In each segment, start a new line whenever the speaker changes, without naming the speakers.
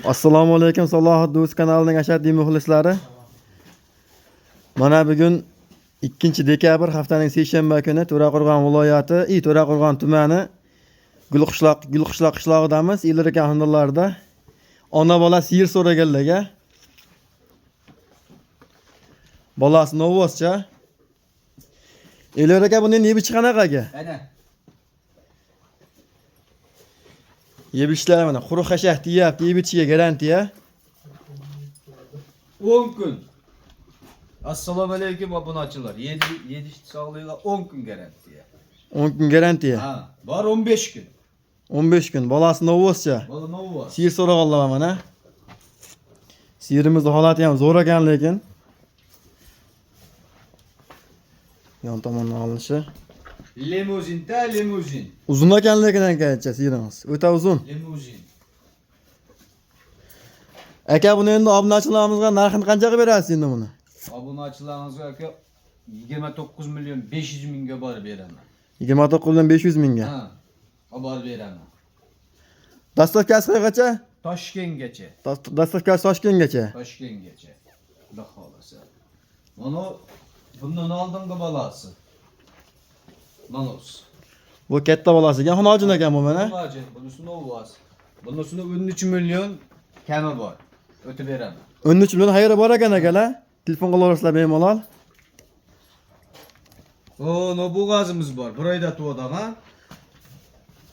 Assalomu alaykum Salohat Do'st kanalining ashaddiy muxlislari. Mana bugun 2 dekabr haftaning seshanba kuni To'raqo'rg'on viloyati, To'raqo'rg'on tumani Gulqishloq qishlog'idamiz. Ilrik xonadonlarida ona bola siyir so'raganlarga bolasi novvoscha. Ilrik aka buni nima chiqanaqaga?
Ana.
Yeb ishlar mana quruq xashaq deyapti, yeb ichiga garantiya.
10 kun. Assalomu alaykum obunachilar. Yedish sog'ligiga 10 kun garantiya.
10 kun garantiya.
Ha, bor 15 kun.
15 kun. Bolasi novvoscha.
Bola novvos.
Siyir so'raganlar mana. Siyirimiz holati ham zo'r ekan lekin. Yon tomondan olinishi.
Limuzin.
Uzun ekan lekin ancha siyirimiz. O'ta uzun.
Limuzin.
Aka buni endi obunachilarimizga narxini qanchaga berasiz endi buni?
Obunachilaringizga aka 29 milyon 500 mingga borib beraman.
29 dan 500 mingga.
Ha, olib beraman.
Dastavkasi qayergacha?
Toshkentgacha.
Dastavkasi Toshkentgacha.
Toshkentgacha. Xudo xolasa. Mana bundan oldingi bolasi. Manos.
Bu katta bolasiga xonojin ekan bu mana.
Xonojin, bunisi novvos. Bunisini 13 milyon kami bor. O'tib beraman.
13 million xayri bor ekan akalar. Telefon qilaverasizlar bemalol.
No bo'g'azimiz bor. Bir oyda tug'di, ha?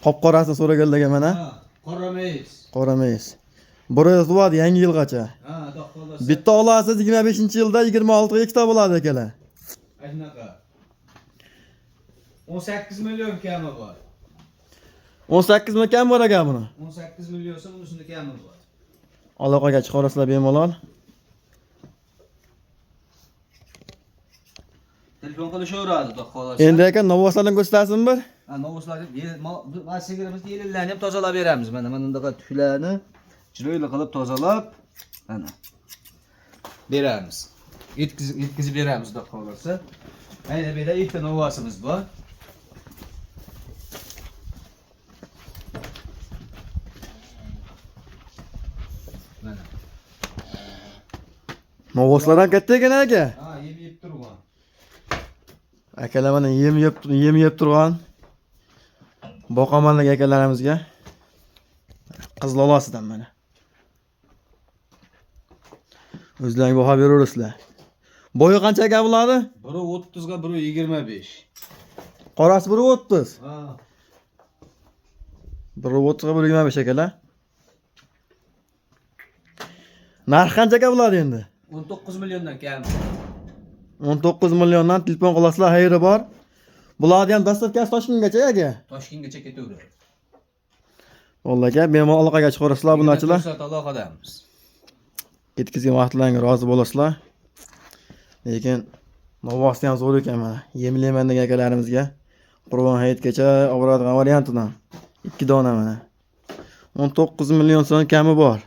Qop-qorasini so'raganlarga mana.
Ha, qoramaysiz.
Qoramaysiz. Bir oy tug'adi yangi yilgacha.
Ha, xudo xolasa.
Bitta olasiz 25-yilda 26 ga ikkita bo'ladi akalar.
Aynaqa. 18 milyon kami bor.
18 million kam bor ekan buni.
18 milyonsa bunisini kami bor.
Aloqaga chiqarasizlar bemalol.
Telefon qilishaveradi, xudo xolasa.
Endi aka novvoslarni ko'rsatasin bir.
Ha, novvoslarni sigirimizni yellarni ham tozalab beramiz. Mana bundaqa tuklarni chiroyli qilib tozalab, mana beramiz. Yetkizib beramiz, xudo xolasa. Ayni bu yerda ikkita novvosimiz bor. Mana.
Novvoslar ham katta ekan aka.
Ha, yeb turgan.
Akalar mana yem yeb turgan. Boqamanlik akalarimizga qizil olasidan mana. O'zlaring baho beraverasizlar. Bo'yi qancha aka bo'ladi?
Biri 30 ga, biri 25.
Qorasi biri 30.
Ha.
Biri 30 ga, biri 25 akalar. Narx qancha aka bo'ladi endi?
19 milyondan kam.
19 milliondan telefon qilasizlar, xayri bor. Bularni ham dastavkasi Toshkentgacha aka.
Toshkentgacha ketaveradi.
Vallahi aka, bemalol aloqaga chiqarasizlar bunachilar.
Fursat aloqadamiz.
Ketkizgan vaqtlaringga rozi bo'lasizlar. Lekin novvosi ham zo'r ekan mana. Yemlayman degan akalarimizga Qurbon hayitgacha oladigan variantidan 2 dona mana. 19 million so'm kami bor.